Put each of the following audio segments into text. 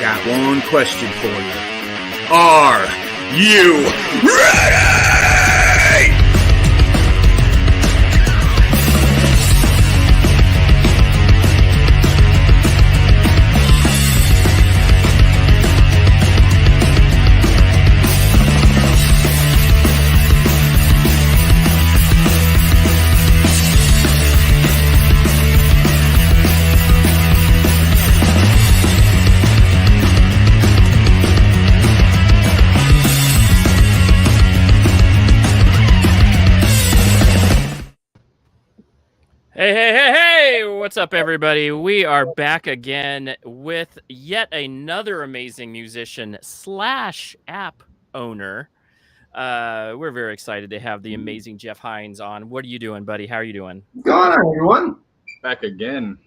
got one question for you. Are you ready? Hey, what's up, everybody? We are back again with yet another amazing musician / app owner. We're very excited to have the amazing Jeff Hinz on. What are you doing, buddy? How are you doing? What's going on, everyone? Back again.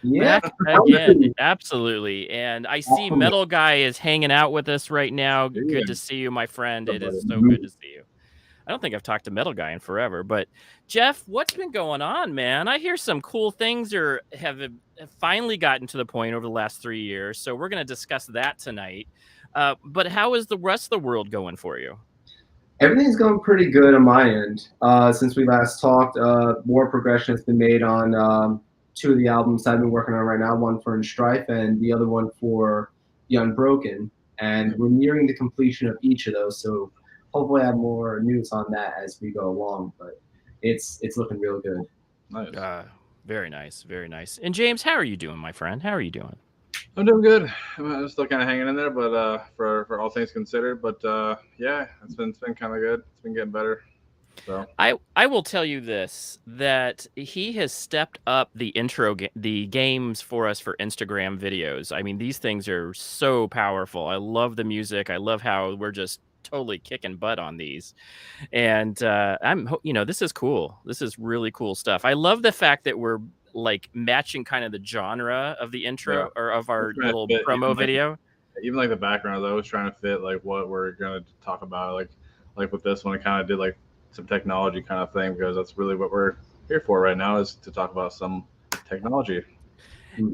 Yeah, Back again. Absolutely. And I see Metal Guy is hanging out with us right now. Good to see you, my friend. It is so good to see you. I don't think I've talked to Metal Guy in forever, but Jeff, what's been going on, man? I hear some cool things have finally gotten to the point over the last 3 years. So we're going to discuss that tonight. But how is the rest of the world going for you? everything's going pretty good on my end. Since we last talked, more progression has been made on 2 of the albums I've been working on right now, one for In Strife and the other one for The Unbroken. And we're nearing the completion of each of those, so hopefully I have more news on that as we go along, but it's looking real good. Nice. Very nice, very nice. And James, how are you doing, my friend? How are you doing? I'm doing good. I'm still kind of hanging in there, but for all things considered, but yeah, it's been kind of good. It's been getting better. So I will tell you this, that he has stepped up the the games for us for Instagram videos. I mean, these things are so powerful. I love the music. I love how we're just totally kicking butt on these. And this is cool. This is really cool stuff. I love the fact that we're like matching kind of the genre of the intro or of our little promo video. Even like the background, I was trying to fit like what we're going to talk about. Like with this one, I kind of did like some technology kind of thing, because that's really what we're here for right now, is to talk about some technology.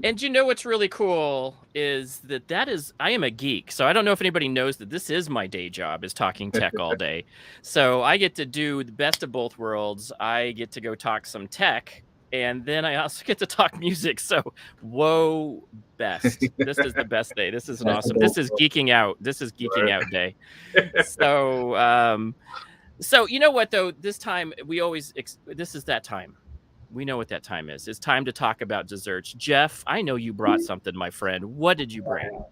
And you know what's really cool is that I am a geek. So I don't know if anybody knows that this is my day job, is talking tech all day. So I get to do the best of both worlds. I get to go talk some tech, and then I also get to talk music. So whoa, best. This is the best day. This is an awesome. This is geeking out. This is geeking out day. So you know what, though? This time this is that time. We know what that time is. It's time to talk about desserts. Jeff, I know you brought something, my friend. What did you bring?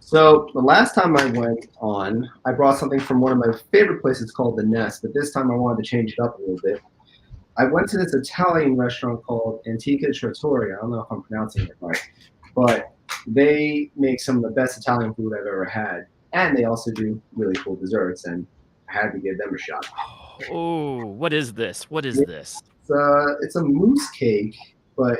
So the last time I went on, I brought something from one of my favorite places called The Nest, but this time I wanted to change it up a little bit. I went to this Italian restaurant called Antica Trattoria. I don't know if I'm pronouncing it right, but they make some of the best Italian food I've ever had. And they also do really cool desserts, and I had to give them a shot. Oh, what is this? What is this? It's a mousse cake, but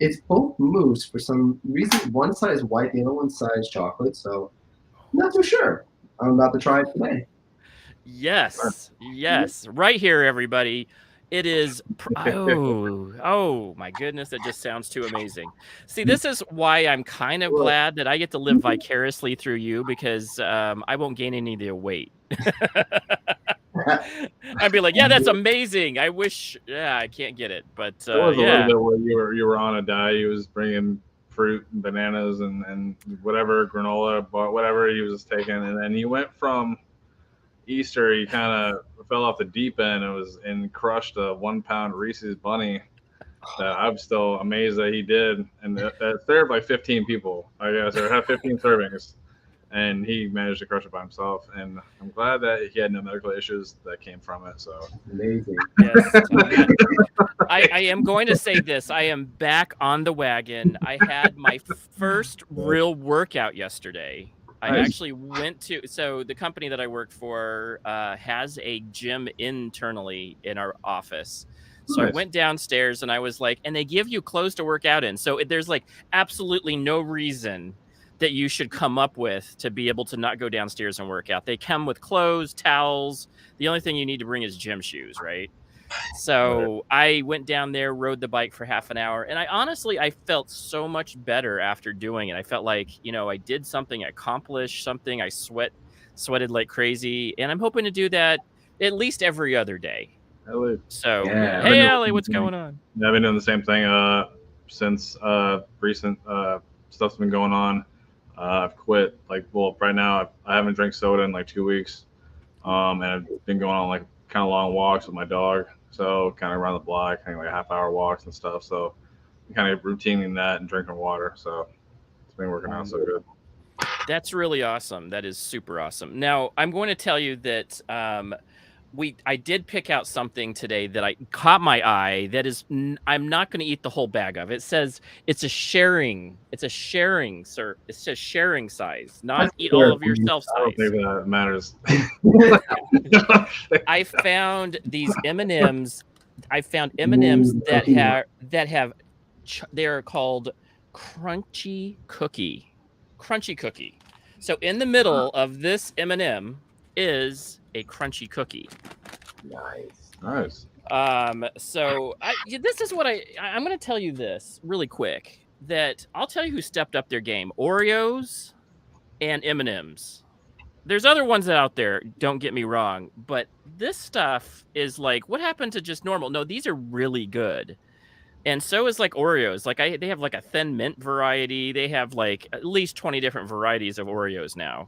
it's both mousse. For some reason, one side is white, the other one side is chocolate, so I'm not too sure. I'm about to try it today. Yes, right here, everybody. It is, oh my goodness, that just sounds too amazing. See, this is why I'm kind of glad that I get to live vicariously through you, because I won't gain any of the weight. I'd be like, yeah, that's amazing. I wish, I can't get it, but there was a little bit where you were on a diet. He was bringing fruit and bananas and whatever, granola, but whatever he was taking, and then he went from Easter. He kind of fell off the deep end and crushed a 1 pound Reese's bunny that I'm still amazed that he did, and that served like 15 people. I guess, or had 15 servings. And he managed to crush it by himself, and I'm glad that he had no medical issues that came from it. So amazing. Yes, I am going to say this. I am back on the wagon. I had my first real workout yesterday. I actually went to, so the company that I work for has a gym internally in our office. So I went downstairs and I was like, and they give you clothes to work out in. So there's like absolutely no reason that you should come up with to be able to not go downstairs and work out. They come with clothes, towels. The only thing you need to bring is gym shoes, right? So I went down there, rode the bike for half an hour, and I felt so much better after doing it. I felt like, I did something, I accomplished something. I sweated like crazy, and I'm hoping to do that at least every other day. Ellie. So, Yeah. hey, Allie, what's going on? Yeah, I've been doing the same thing since recent stuff's been going on. I've quit. Right now I haven't drank soda in like 2 weeks, and I've been going on like kind of long walks with my dog. So kind of around the block, kind of like half-hour walks and stuff. So kind of routining that and drinking water. So it's been working out so good. That's really awesome. That is super awesome. Now, I'm going to tell you that I did pick out something today that caught my eye. That is, I'm not going to eat the whole bag of. It says it's a sharing. It's a sharing, sir. It says sharing size, not eat all of yourself I don't size. think that matters. I found these M&Ms. I found M&Ms that have. They're called crunchy cookie. Crunchy cookie. So in the middle of this M&M is a crunchy cookie. Nice. So this is what I'm going to tell you this really quick, that I'll tell you who stepped up their game: Oreos and M&Ms. There's other ones out there, don't get me wrong, but this stuff is like, what happened to just normal? No, these are really good. And so is like Oreos. Like they have like a thin mint variety. They have like at least 20 different varieties of Oreos now.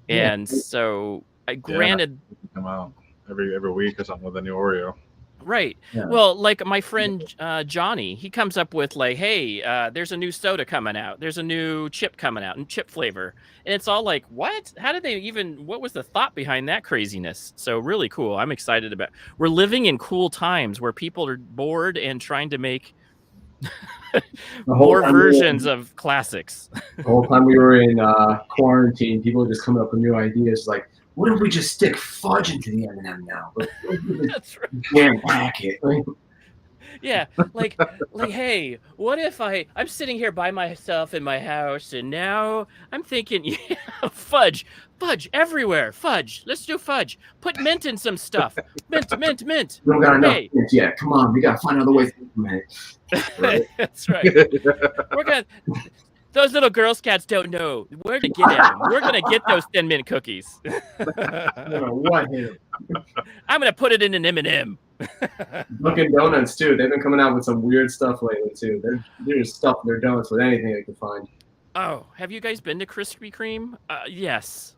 Yeah. And so granted, come out every week or something with a new Oreo. Right. Yeah. Well, like my friend Johnny, he comes up with like, hey, there's a new soda coming out. There's a new chip coming out, and chip flavor. And it's all like, what? How did they what was the thought behind that craziness? So really cool. I'm excited about. We're living in cool times where people are bored and trying to make more versions of classics. The whole time we were in quarantine, people were just coming up with new ideas like, what if we just stick fudge into the M&M now? That's right. Damn packet. Yeah, like, hey, what if I'm sitting here by myself in my house, and now I'm thinking, yeah, fudge everywhere, fudge. Let's do fudge. Put mint in some stuff. Mint. We don't got enough mint yet. Come on, we gotta find other ways to implement it. Right. That's right. Those little Girl Scouts don't know where to get at them. We're gonna get those Thin Mint cookies. What here? I'm gonna put it in an M&M. Dunkin' Donuts too. They've been coming out with some weird stuff lately too. They're just stuffing their donuts with anything they can find. Oh, have you guys been to Krispy Kreme? Yes.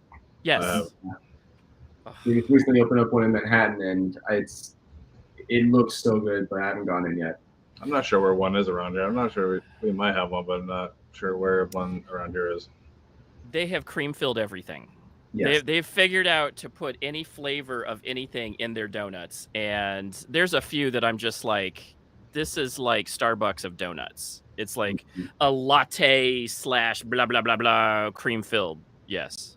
We recently opened up one in Manhattan, and it looks so good, but I haven't gone in yet. I'm not sure where one is around here. I'm not sure we might have one, but I'm not sure where one around here is. They have cream-filled everything. Yes. They've figured out to put any flavor of anything in their donuts, and there's a few that I'm just like, this is like Starbucks of donuts. It's like a latte / blah blah blah blah cream-filled. Yes.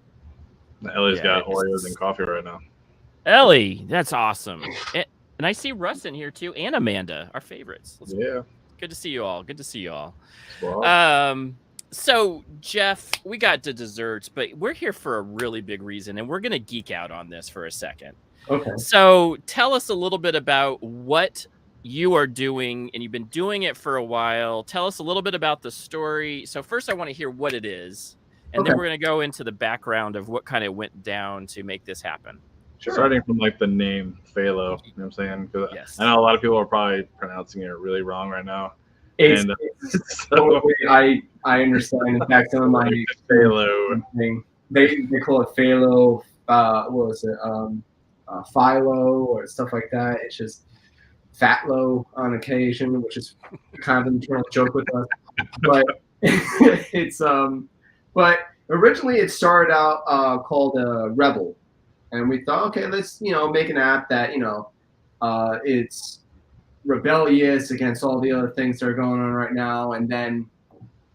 Ellie's got Oreos and coffee right now. Ellie, that's awesome. And I see Russ in here too, and Amanda, our favorites. Good to see you all. Wow. So, Jeff, we got to desserts, but we're here for a really big reason, and we're going to geek out on this for a second. Okay. So, tell us a little bit about what you are doing, and you've been doing it for a while. Tell us a little bit about the story. So, first, I want to hear what it is, and then we're going to go into the background of what kind of went down to make this happen. Sure. Starting from like the name PHTHALO, you know what I'm saying? Because I know a lot of people are probably pronouncing it really wrong right now. I understand. In fact, some of my PHTHALO. They call it PHTHALO. What was it? Philo or stuff like that. It's just Fatlo on occasion, which is kind of an internal joke with us. But but originally it started out called Rebel, and we thought, okay, let's make an app that it's rebellious against all the other things that are going on right now. And then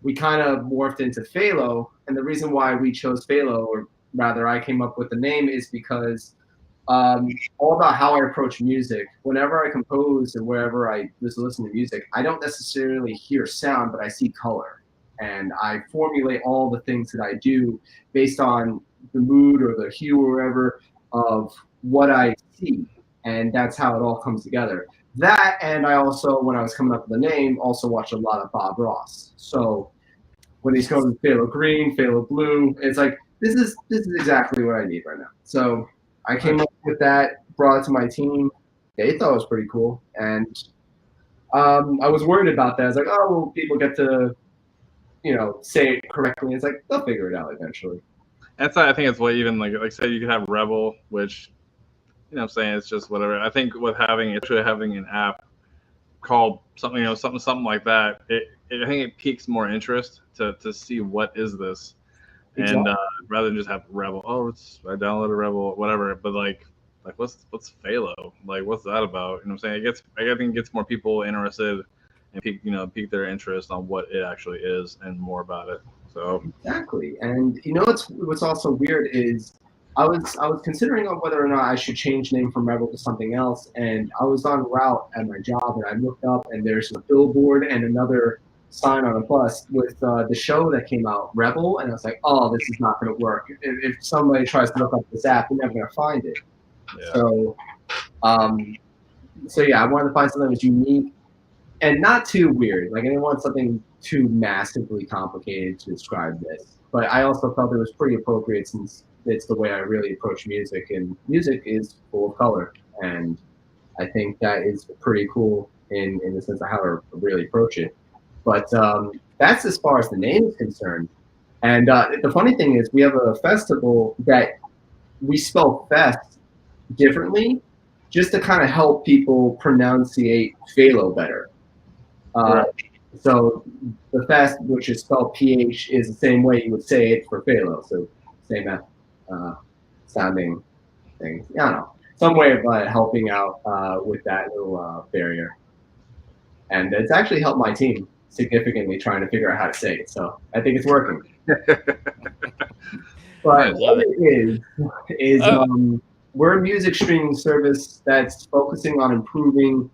we kind of morphed into PHTHALO, and the reason why we chose PHTHALO, or rather I came up with the name, is because all about how I approach music. Whenever I compose and wherever I just listen to music, I don't necessarily hear sound, but I see color, and I formulate all the things that I do based on the mood or the hue or whatever of what I see. and that's how it all comes together. That, and I also, when I was coming up with the name, also watched a lot of Bob Ross. So when he's going Phthalo Green, Phthalo Blue, it's like this is exactly what I need right now. So I came up with that, brought it to my team. They thought it was pretty cool, and I was worried about that. I was like, oh, well, people get to, say it correctly. It's like they'll figure it out eventually. That's I think it's what even like I said, you could have Rebel, which what I'm saying, it's just whatever. I think with having an app called something, something like that, I think it piques more interest to see what is this, Exactly. and rather than just have Rebel. Oh, I downloaded Rebel, whatever. But like what's Phthalo? Like what's that about? You know what I'm saying? I think it gets more people interested and pique their interest on what it actually is and more about it. So exactly, and what's also weird is I was considering on whether or not I should change name from Rebel to something else, and I was on route at my job, and I looked up, and there's a billboard and another sign on a bus with the show that came out, Rebel, and I was like, oh, this is not going to work. If somebody tries to look up this app, they're never going to find it. yeah. So yeah, I wanted to find something that was unique and not too weird. Like I didn't want something too massively complicated to describe this. But I also felt it was pretty appropriate since it's the way I really approach music, and music is full of color. And I think that is pretty cool in the sense of how I really approach it. But that's as far as the name is concerned. And the funny thing is we have a festival that we spell fest differently just to kind of help people pronunciate phthalo better. So the fest, which is spelled PH, is the same way you would say it for phthalo. So same sounding thing. I don't know. Some way of helping out with that little barrier. And it's actually helped my team significantly trying to figure out how to say it. So I think it's working. But what it is we're a music streaming service that's focusing on improving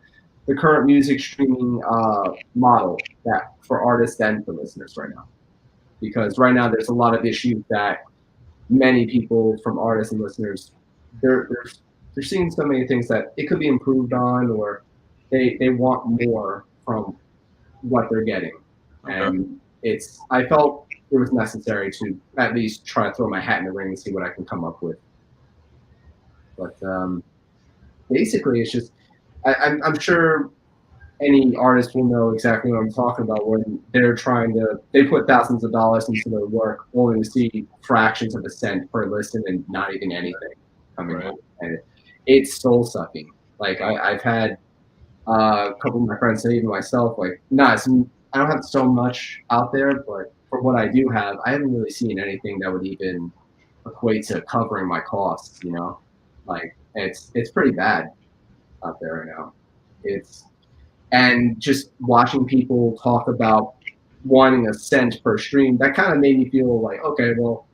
the current music streaming model that for artists and for listeners right now. Because right now there's a lot of issues that many people from artists and listeners, they're seeing so many things that it could be improved on, or they want more from what they're getting. Okay. And I felt it was necessary to at least try to throw my hat in the ring and see what I can come up with. But basically, it's just I'm sure any artist will know exactly what I'm talking about when they put thousands of dollars into their work only to see fractions of a cent per listen and not even anything coming out. And it's soul sucking. Like I've had a couple of my friends and even myself, like, I don't have so much out there, but for what I do have, I haven't really seen anything that would even equate to covering my costs, Like it's pretty bad out there right now. And just watching people talk about wanting a cent per stream, that kind of made me feel like, okay, well,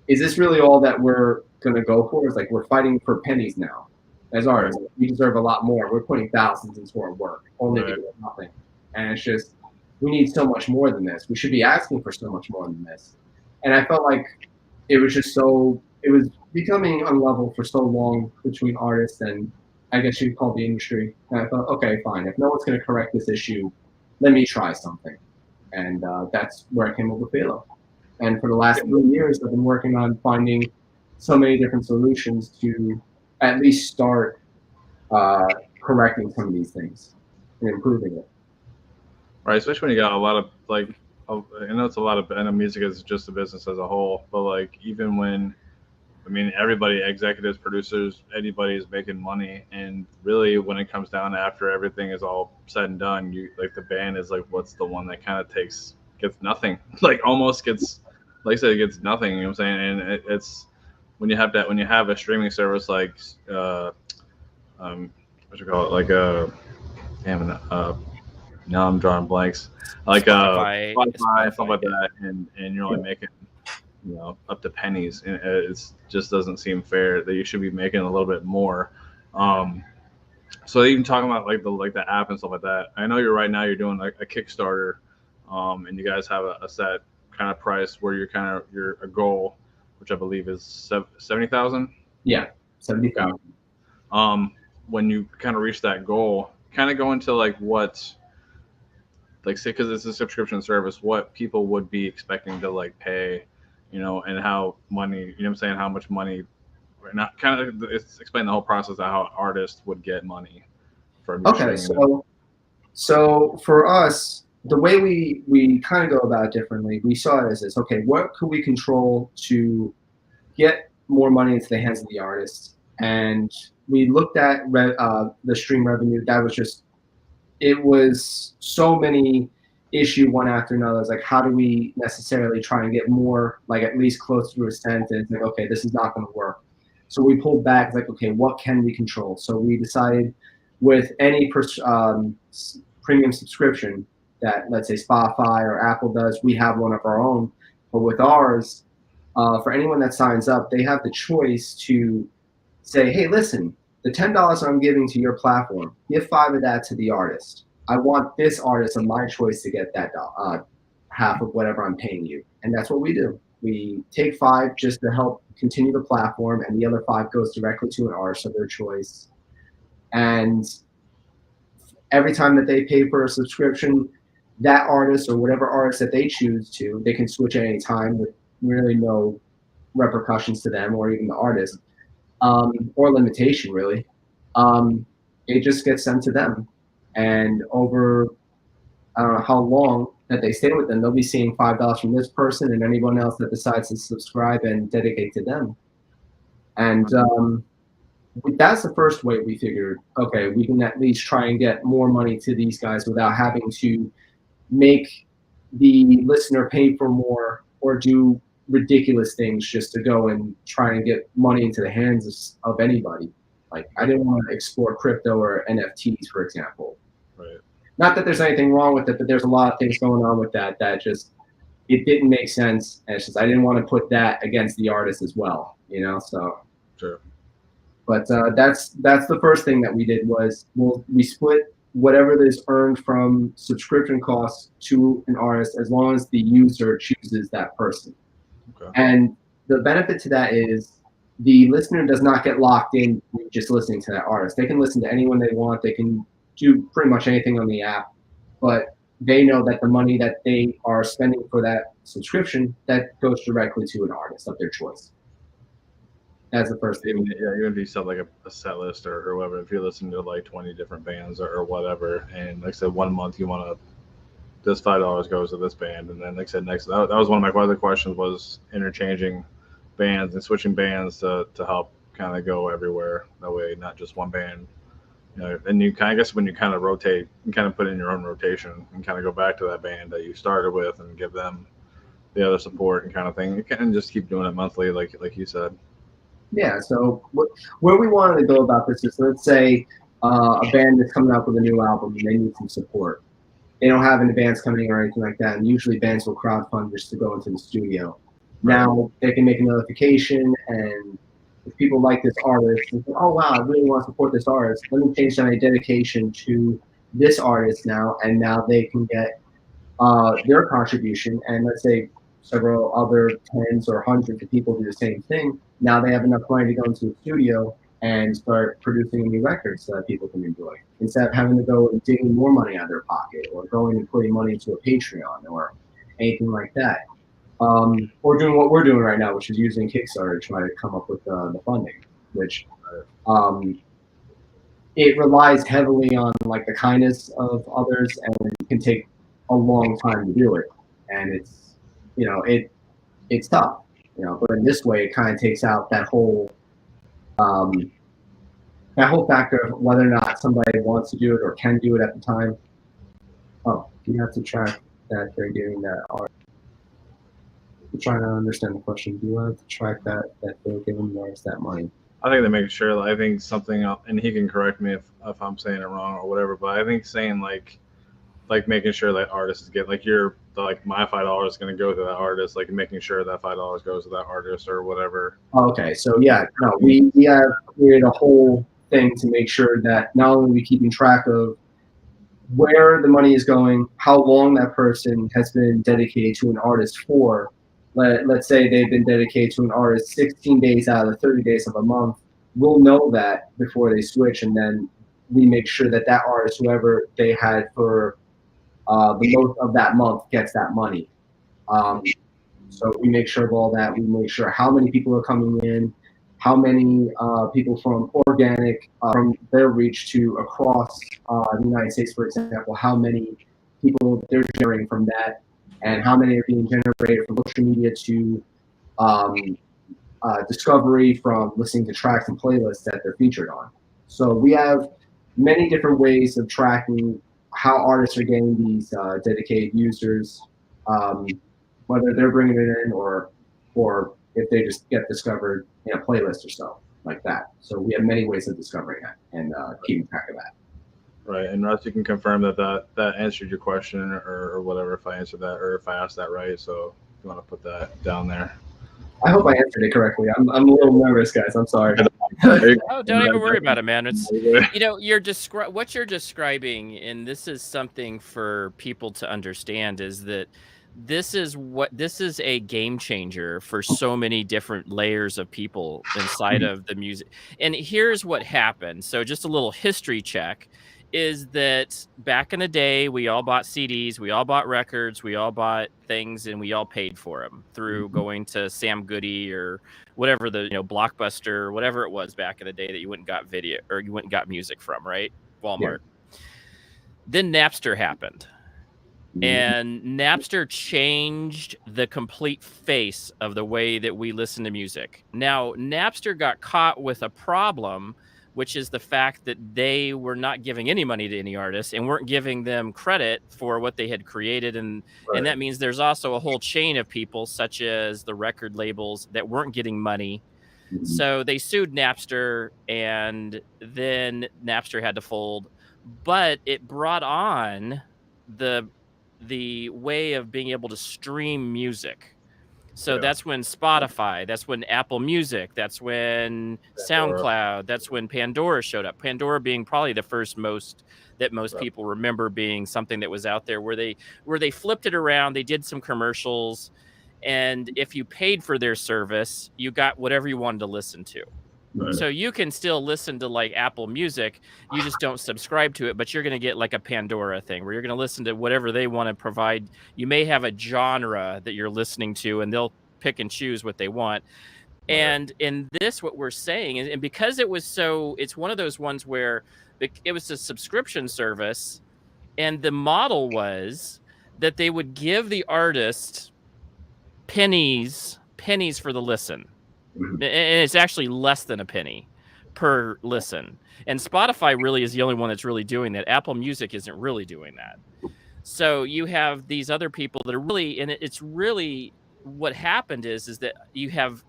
is this really all that we're gonna go for? It's like we're fighting for pennies now. As artists, we deserve a lot more. We're putting thousands into our work, only to get nothing. And it's just, we need so much more than this. We should be asking for so much more than this. And I felt like it was becoming unlevel for so long between artists and I guess you'd call the industry. And I thought, okay, fine. If no one's going to correct this issue, let me try something. And that's where I came up with PHTHALO. And for the last 3 years, I've been working on finding so many different solutions to at least start correcting some of these things and improving it. Right, especially when you got a lot of I know it's a lot of, I know music is just a business as a whole, but like even when, everybody, executives, producers, anybody is making money, and really when it comes down to after everything is all said and done, the band is like, what's the one that kind of gets nothing, almost gets, like I said, it gets nothing. You know what I'm saying? And it's when you have a streaming service like what you call it, now I'm drawing blanks, like Spotify, stuff like that, and you're only making up to pennies, and it just doesn't seem fair that you should be making a little bit more. So even talking about the app and stuff like that, I know you're doing like a Kickstarter, and you guys have a set kind of price where you're a goal, which I believe is 70,000. Yeah, 70,000. when you kind of reach that goal, kind of go into like what, like say, because it's a subscription service, what people would be expecting to like pay, and how money, what I'm saying, how much money, or not kind of, it's explain the whole process of how artists would get money from your Okay, streaming. so for us, the way we kind of go about it differently, we saw it as this: okay, what could we control to get more money into the hands of the artists? And we looked at the stream revenue. That was just, it was so many issue one after another. It's like, how do we necessarily try and get more, like at least close to a cent? And it's like, okay, this is not going to work. So we pulled back. It's like, okay, what can we control? So we decided with any premium subscription that, let's say, Spotify or Apple does, we have one of our own. But with ours, for anyone that signs up, they have the choice to say, hey, listen, the $10 I'm giving to your platform, give 5 of that to the artist. I want this artist of my choice to get that half of whatever I'm paying you. And that's what we do. We take 5 just to help continue the platform, and the other 5 goes directly to an artist of their choice. And every time that they pay for a subscription, that artist or whatever artist that they choose to, they can switch at any time with really no repercussions to them or even the artist, or limitation really. It just gets sent to them. And over, I don't know how long that they stay with them, they'll be seeing $5 from this person and anyone else that decides to subscribe and dedicate to them. And that's the first way we figured, okay, we can at least try and get more money to these guys without having to make the listener pay for more or do ridiculous things just to go and try and get money into the hands of anybody. Like, I didn't want to explore crypto or NFTs, for example. Right. Not that there's anything wrong with it, but there's a lot of things going on with that just, it didn't make sense. And it's just, I didn't want to put that against the artist as well, so. Sure. But that's the first thing that we did was we split whatever is earned from subscription costs to an artist as long as the user chooses that person. Okay. And the benefit to that is the listener does not get locked in just listening to that artist. They can listen to anyone they want. They can do pretty much anything on the app, but they know that the money that they are spending for that subscription, that goes directly to an artist of their choice. That's the first thing. Yeah, even if you set like a set list or whatever, if you're listening to like 20 different bands or whatever, and like I said, 1 month you want to, this $5 goes to this band, and then like I said, next, that was one of my other questions was interchanging bands and switching bands to help kind of go everywhere. That way, not just one band. And you kind of, I guess when you kind of rotate, you kind of put in your own rotation and kind of go back to that band that you started with and give them the other support and kind of thing. You can just keep doing it monthly, like you said. Yeah, so where we wanted to go about this is, let's say a band is coming out with a new album and they need some support. They don't have any bands coming or anything like that, and usually bands will crowdfund just to go into the studio. Right. Now they can make a notification, and if people like this artist, and say, oh wow, I really want to support this artist, let me change my dedication to this artist now, and now they can get their contribution, and let's say several other tens or hundreds of people do the same thing. Now they have enough money to go into the studio and start producing a new record so that people can enjoy, instead of having to go and digging more money out of their pocket or going and putting money into a Patreon or anything like that. Or doing what we're doing right now, which is using Kickstarter to try to come up with the funding, which it relies heavily on like the kindness of others, and it can take a long time to do it. And it's, it's tough, but in this way, it kind of takes out that whole factor of whether or not somebody wants to do it or can do it at the time. Oh, you have to track that they're giving that art. I'm trying to understand the question. Do you have to track that they're giving the artist that money? I think they make sure. I think something else, and he can correct me if I'm saying it wrong or whatever. But I think saying like making sure that artists get like my $5 is going to go to that artist, like making sure that $5 goes to that artist or whatever. Okay, so yeah, no, we have created a whole thing to make sure that not only are we keeping track of where the money is going, how long that person has been dedicated to an artist for. Let's say they've been dedicated to an artist 16 days out of the 30 days of a month. we'll know that before they switch, and then we make sure that that artist, whoever they had for the most of that month, gets that money. So we make sure of all that. We make sure how many people are coming in, how many people from organic, from their reach to across the United States, for example, how many people they're generating from that, and how many are being generated from social media to discovery from listening to tracks and playlists that they're featured on. So we have many different ways of tracking how artists are getting these dedicated users, whether they're bringing it in or if they just get discovered in a playlist or so like that. So we have many ways of discovering that and keeping track of that. Right, and Russ, you can confirm that answered your question or whatever, if I answered that or if I asked that right. So if you want to put that down there. I hope I answered it correctly. I'm a little nervous, guys. I'm sorry. Oh, don't even worry about it, man. It's what you're describing, and this is something for people to understand, is that this is a game changer for so many different layers of people inside of the music. And here's what happened. So just a little history check is that back in the day, we all bought CDs, we all bought records, we all bought things, and we all paid for them through going to Sam Goody or whatever Blockbuster or whatever it was back in the day that you went and got video or you went and got music from, right? Walmart. Yeah. Then Napster happened. And Napster changed the complete face of the way that we listen to music. Now, Napster got caught with a problem, which is the fact that they were not giving any money to any artists and weren't giving them credit for what they had created. And that means there's also a whole chain of people, such as the record labels, that weren't getting money. Mm-hmm. So they sued Napster, and then Napster had to fold. But it brought on the way of being able to stream music. So that's when Spotify, that's when Apple Music, that's when SoundCloud, that's when Pandora showed up. Pandora being probably the first most people remember being something that was out there where they flipped it around. They did some commercials, and if you paid for their service, you got whatever you wanted to listen to. Right. So you can still listen to like Apple Music, you just don't subscribe to it, but you're going to get like a Pandora thing where you're going to listen to whatever they want to provide. You may have a genre that you're listening to, and they'll pick and choose what they want. Right. And in this, what we're saying, and because it's one of those ones where it was a subscription service, and the model was that they would give the artist pennies for the listen. And it's actually less than a penny per listen. And Spotify really is the only one that's really doing that. Apple Music isn't really doing that. So you have these other people that are really, and it's really what happened is that you have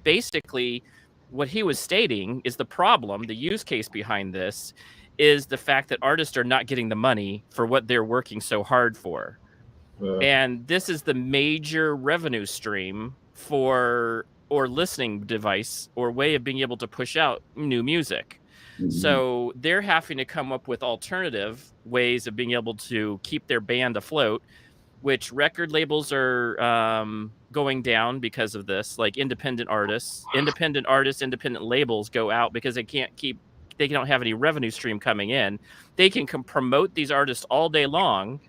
basically what he was stating is the problem, the use case behind this is the fact that artists are not getting the money for what they're working so hard for. And this is the major revenue stream or listening device or way of being able to push out new music. Mm-hmm. So they're having to come up with alternative ways of being able to keep their band afloat, which record labels are going down because of this. Like independent independent labels go out because they don't have any revenue stream coming in. They can promote these artists all day long,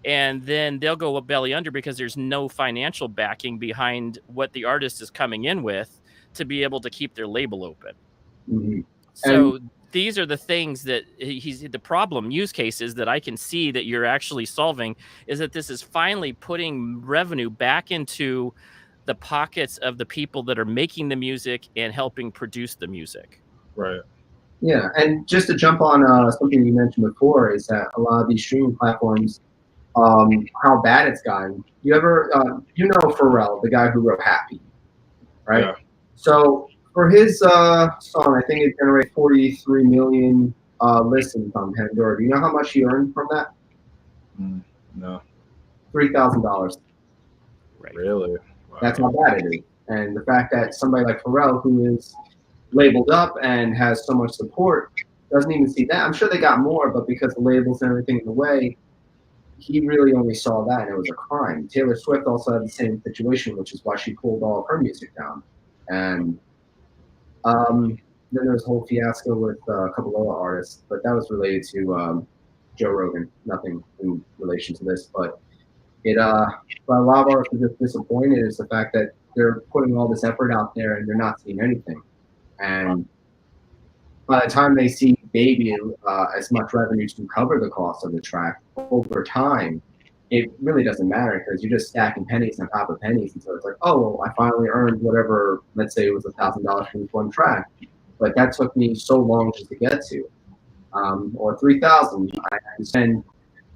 and then they'll go belly under because there's no financial backing behind what the artist is coming in with to be able to keep their label open. Mm-hmm. So these are the things that the problem use cases that I can see that you're actually solving is that this is finally putting revenue back into the pockets of the people that are making the music and helping produce the music. Right. Yeah. And just to jump on something you mentioned before is that a lot of these streaming platforms, how bad it's gotten. You ever, Pharrell, the guy who wrote Happy, right? Yeah. So for his song, I think it generated 43 million listens on Pandora. Do you know how much he earned from that? No. $3,000. Right. Really? Wow. That's how bad it is. And the fact that somebody like Pharrell, who is labeled up and has so much support, doesn't even see that. I'm sure they got more, but because the labels and everything in the way, he really only saw that, and it was a crime. Taylor Swift also had the same situation, which is why she pulled all of her music down. And then there was a whole fiasco with a couple other artists, but that was related to Joe Rogan. Nothing in relation to this, but but a lot of artists are just disappointed is the fact that they're putting all this effort out there and they're not seeing anything. And by the time they see maybe as much revenue to cover the cost of the track over time, it really doesn't matter because you're just stacking pennies on top of pennies. And so it's like, oh, well, I finally earned whatever, let's say it was $1,000 for this one track, but that took me so long just to get to. Or 3,000, I had to spend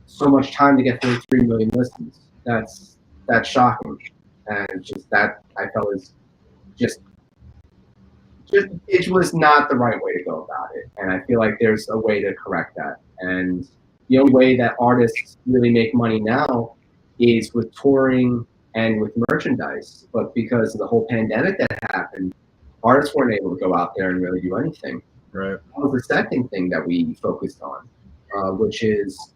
so much time to get 43 million listens. That's shocking. And just that I felt was just it was not the right way to go about it. And I feel like there's a way to correct that. And the only way that artists really make money now is with touring and with merchandise. But because of the whole pandemic that happened, artists weren't able to go out there and really do anything. Right. That was the second thing that we focused on, which is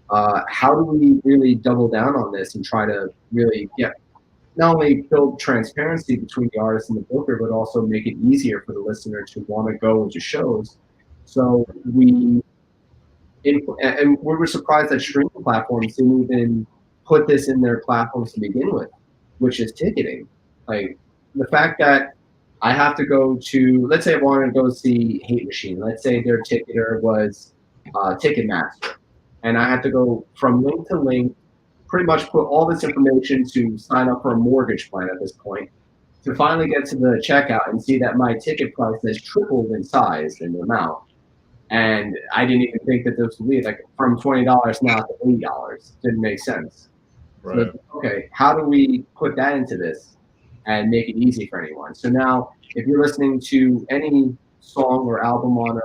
how do we really double down on this and try to really get not only build transparency between the artist and the booker, but also make it easier for the listener to want to go to shows. So we were surprised that streaming platforms didn't even put this in their platforms to begin with, which is ticketing. Like the fact that I have to go to, let's say I wanted to go see Hate Machine. Let's say their ticketer was Ticketmaster, and I had to go from link to link, pretty much put all this information to sign up for a mortgage plan at this point, to finally get to the checkout and see that my ticket price has tripled in size and amount. And I didn't even think that this would be like from $20 now to $80. Didn't make sense. Right. So, okay, how do we put that into this and make it easy for anyone? So now, if you're listening to any song or album on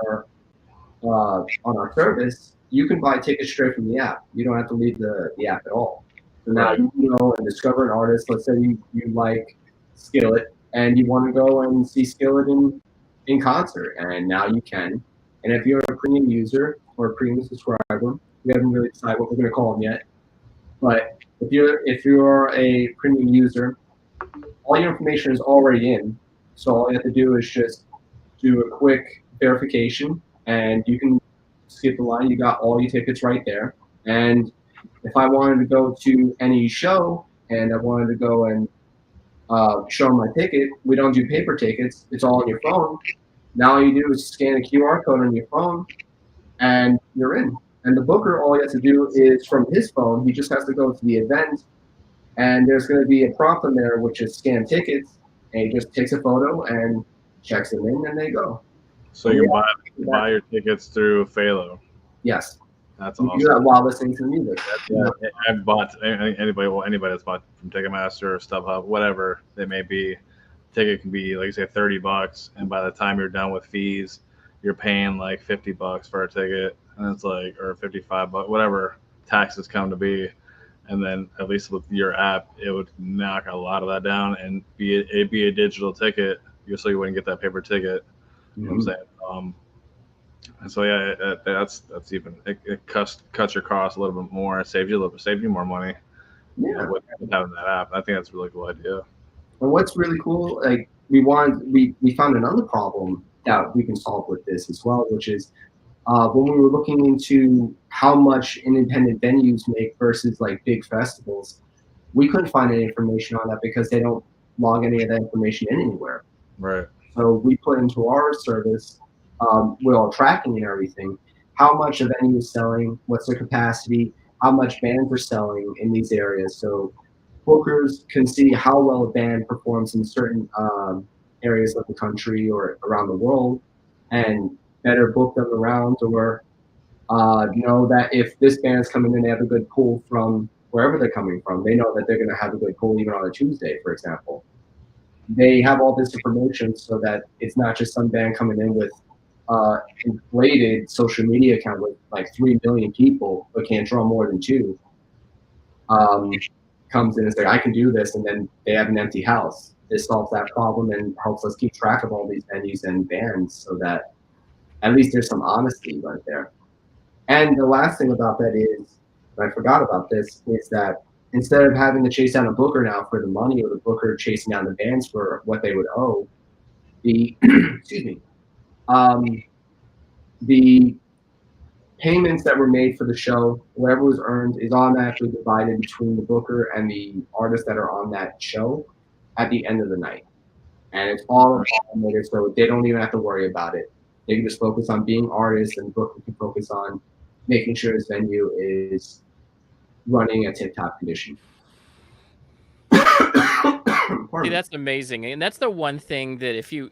our service, you can buy tickets straight from the app. You don't have to leave the app at all. So now you can go and discover an artist. Let's say you like Skillet and you want to go and see Skillet in concert, and now you can. And if you're a premium user or a premium subscriber, we haven't really decided what we're going to call them yet. But if you're a premium user, all your information is already in. So all you have to do is just do a quick verification, and you can skip the line. You got all your tickets right there. And if I wanted to go to any show and I wanted to go and show my ticket, we don't do paper tickets. It's all on your phone. Now all you do is scan a QR code on your phone, and you're in. And the booker, all he has to do is from his phone, he just has to go to the event, and there's going to be a prompt in there which is scan tickets, and he just takes a photo and checks them in, and they go. So you buy your tickets through PHTHALO. Yes. That's You awesome. do that while listening to the music. Yeah, I've bought anybody that's bought from Ticketmaster or StubHub, whatever they may be. Ticket can be, like you say, $30, and by the time you're done with fees, you're paying like $50 for a ticket, and it's like, or $55, whatever taxes come to be. And then at least with your app, it would knock a lot of that down, and it'd be a digital ticket, so you wouldn't get that paper ticket. You know what I'm saying? And so yeah, that's even it cuts your costs a little bit more. It saves you more money. Yeah. With having that app, I think that's a really cool idea. And what's really cool, like we found another problem that we can solve with this as well, which is when we were looking into how much independent venues make versus like big festivals, we couldn't find any information on that because they don't log any of that information in anywhere. Right. So we put into our service, with all tracking and everything, how much a venue is selling, what's their capacity, how much bands are selling in these areas. So bookers can see how well a band performs in certain areas of the country or around the world, and better book them around, or know that if this band's coming in, they have a good pull from wherever they're coming from. They know that they're going to have a good pull even on a Tuesday, for example. They have all this information so that it's not just some band coming in with inflated social media account with like 3 million people but can't draw more than 2. Comes in and says, I can do this, and then they have an empty house. This solves that problem and helps us keep track of all these venues and bands so that at least there's some honesty right there. And the last thing about that is, and I forgot about this, is that instead of having to chase down a booker now for the money, or the booker chasing down the bands for what they would owe, the excuse me, The payments that were made for the show, whatever was earned, is automatically divided between the booker and the artists that are on that show at the end of the night. And it's all automated, so they don't even have to worry about it. They can just focus on being artists, and the booker can focus on making sure his venue is running at tip-top condition. See, that's amazing, and that's the one thing that if you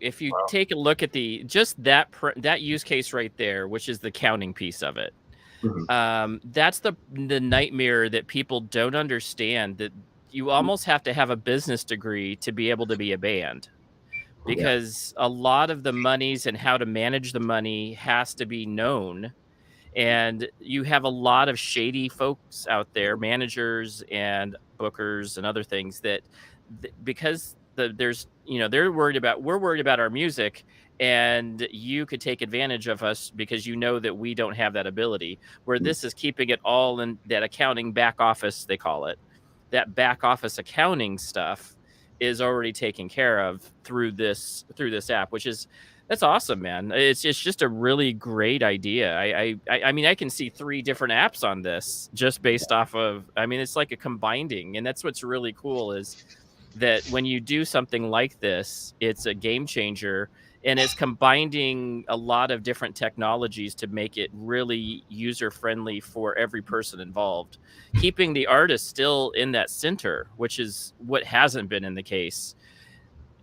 take a look at that use case right there, which is the counting piece of it, that's the nightmare that people don't understand, that you almost have to have a business degree to be able to be a band, because a lot of the monies and how to manage the money has to be known. And you have a lot of shady folks out there, managers and bookers and other things that because we're worried about our music, and you could take advantage of us because you know that we don't have that ability, where this is keeping it all in that accounting back office, they call it. That back office accounting stuff is already taken care of through this app, that's awesome, man. It's just a really great idea. I mean, I can see 3 different apps on this just based off of, I mean, it's like a combining, and that's what's really cool is that when you do something like this, it's a game changer, and it's combining a lot of different technologies to make it really user friendly for every person involved, keeping the artist still in that center, which is what hasn't been in the case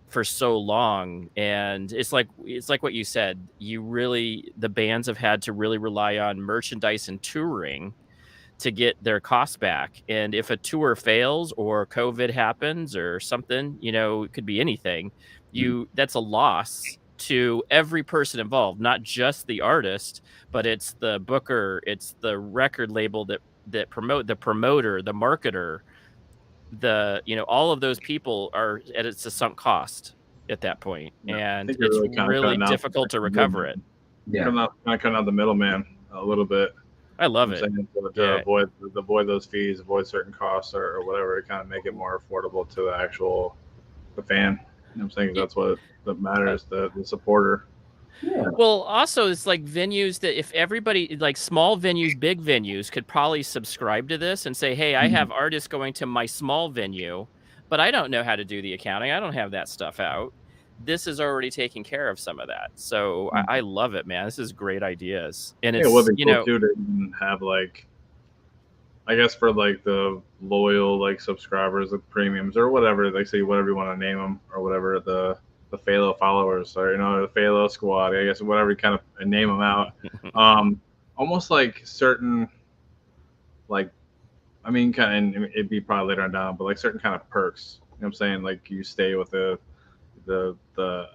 for so long. And it's like what you said, the bands have had to really rely on merchandise and touring to get their costs back. And if a tour fails or COVID happens or something, it could be anything, that's a loss to every person involved, not just the artist, but it's the booker, it's the record label that the promoter, the marketer, all of those people are it's a sunk cost at that point, and it's really difficult to recover it. Kind of cutting out the middleman a little bit. I love it. To avoid those fees, avoid certain costs or whatever, to kind of make it more affordable to the fan. I'm saying that's what matters, the supporter. Yeah. Well, also it's like venues that if everybody, like small venues, big venues, could probably subscribe to this and say, hey, I have artists going to my small venue, but I don't know how to do the accounting. I don't have that stuff out. This is already taking care of some of that. So I love it, man. This is great ideas. And it's, it would be cool too to even have I guess for the loyal subscribers, the premiums or whatever, whatever you want to name them or whatever, the PHTHALO followers or the PHTHALO squad, I guess, whatever you kind of name them out. Almost like certain I mean, kind of, it'd be probably later on down, but certain kind of perks. You know what I'm saying? Like you stay with the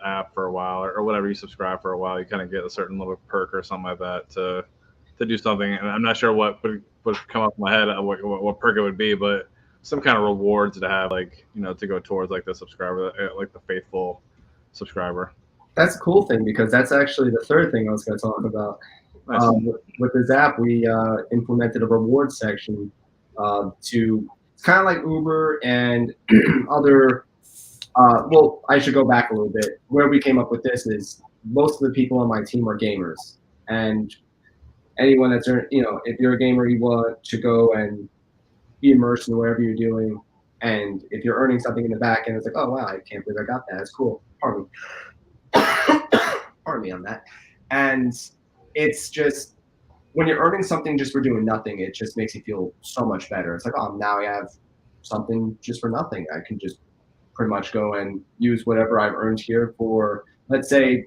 app for a while or whatever, you subscribe for a while, you kind of get a certain little perk or something like that to do something. And I'm not sure what would come up in my head, what perk it would be, but some kind of rewards to have, to go towards the subscriber, the faithful subscriber. That's a cool thing, because that's actually the third thing I was going to talk about. Nice. With this app, we implemented a reward section it's kind of like Uber and other. Well, I should go back a little bit. Where we came up with this is most of the people on my team are gamers, and anyone that's if you're a gamer, you want to go and be immersed in whatever you're doing, and if you're earning something in the back end, it's like, oh wow, I can't believe I got that. It's cool. Pardon me on that. And it's just when you're earning something just for doing nothing, it just makes you feel so much better. It's like, oh, now I have something just for nothing. I can just pretty much go and use whatever I've earned here for, let's say,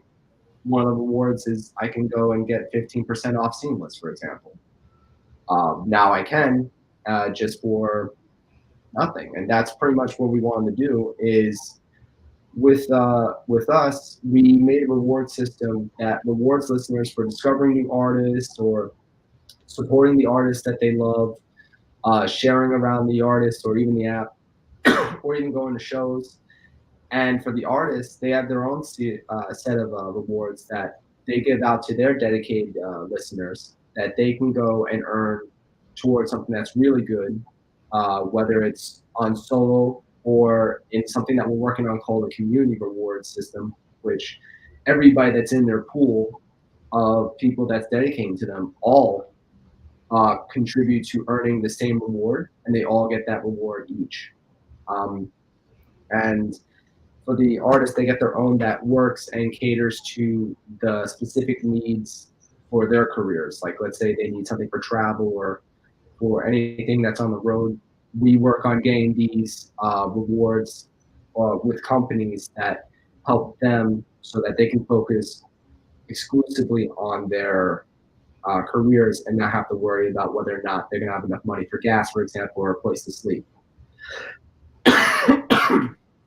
one of the rewards is I can go and get 15% off Seamless, for example. Now I can just for nothing. And that's pretty much what we wanted to do is with us, we made a reward system that rewards listeners for discovering new artists or supporting the artists that they love, sharing around the artist or even the app, or even going to shows. And for the artists, they have their own set of rewards that they give out to their dedicated listeners that they can go and earn towards something that's really good, whether it's on solo or in something that we're working on called a community reward system, which everybody that's in their pool of people that's dedicating to them all contribute to earning the same reward, and they all get that reward each. And for the artists, they get their own that works and caters to the specific needs for their careers. Like, let's say they need something for travel or for anything that's on the road. We work on getting these rewards with companies that help them so that they can focus exclusively on their careers and not have to worry about whether or not they're going to have enough money for gas, for example, or a place to sleep.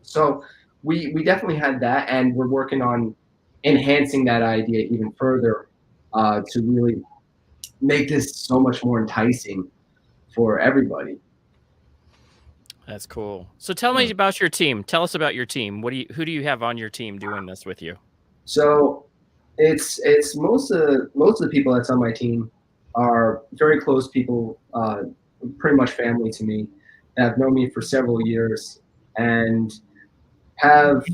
So we definitely had that, and we're working on enhancing that idea even further to really make this so much more enticing for everybody. That's cool. So tell me about your team. Tell us about your team. Who do you have on your team doing this with you? So it's most of the people that's on my team are very close people, pretty much family to me, that have known me for several years and have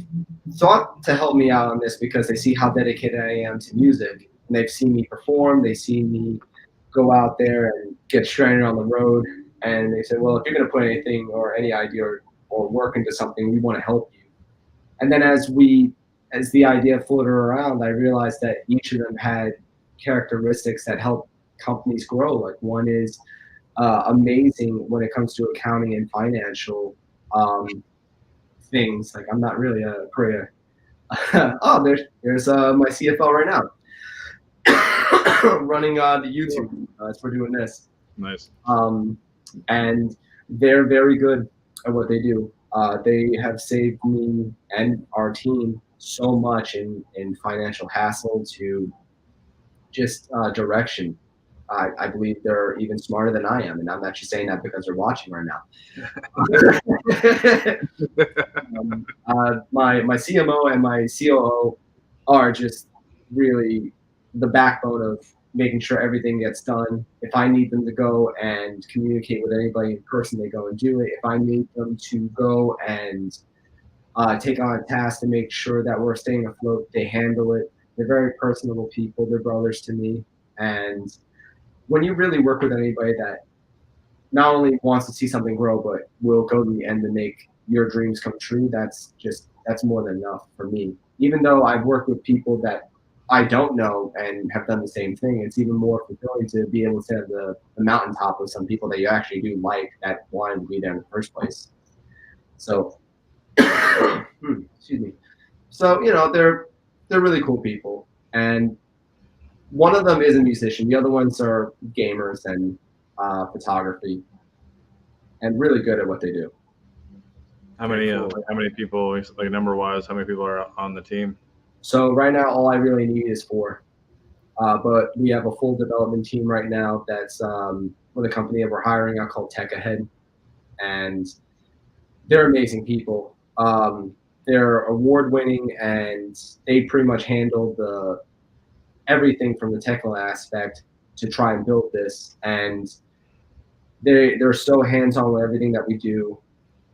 thought to help me out on this because they see how dedicated I am to music, and they've seen me perform, they see me go out there and get stranded on the road, and they said, well, if you're going to put anything or any idea or work into something, we want to help you. And then as the idea floated around, I realized that each of them had characteristics that help companies grow. Like, one is amazing when it comes to accounting and financial things. Like, I'm not really a career. Oh, there's my CFO right now running the YouTube as we're doing this. Nice. And they're very good at what they do. They have saved me and our team so much in financial hassle to just direction. I believe they're even smarter than I am, and I'm actually saying that because they're watching right now. My CMO and my COO are just really the backbone of making sure everything gets done. If I need them to go and communicate with anybody in person, they go and do it. If I need them to go and take on a task to make sure that we're staying afloat, they handle it. They're very personable people. They're brothers to me. And when you really work with anybody that not only wants to see something grow, but will go to the end to make your dreams come true, that's more than enough for me. Even though I've worked with people that I don't know and have done the same thing, it's even more fulfilling to be able to have the mountaintop with some people that you actually do like, that wanted to be there in the first place. So, excuse me. So, they're really cool people. And one of them is a musician. The other ones are gamers and photography, and really good at what they do. How many people, like number wise, how many people are on the team? So right now, all I really need is 4. But we have a full development team right now that's with a company that we're hiring out called Tech Ahead, and they're amazing people. They're award-winning, and they pretty much handle everything from the technical aspect to try and build this. And they're so hands-on with everything that we do,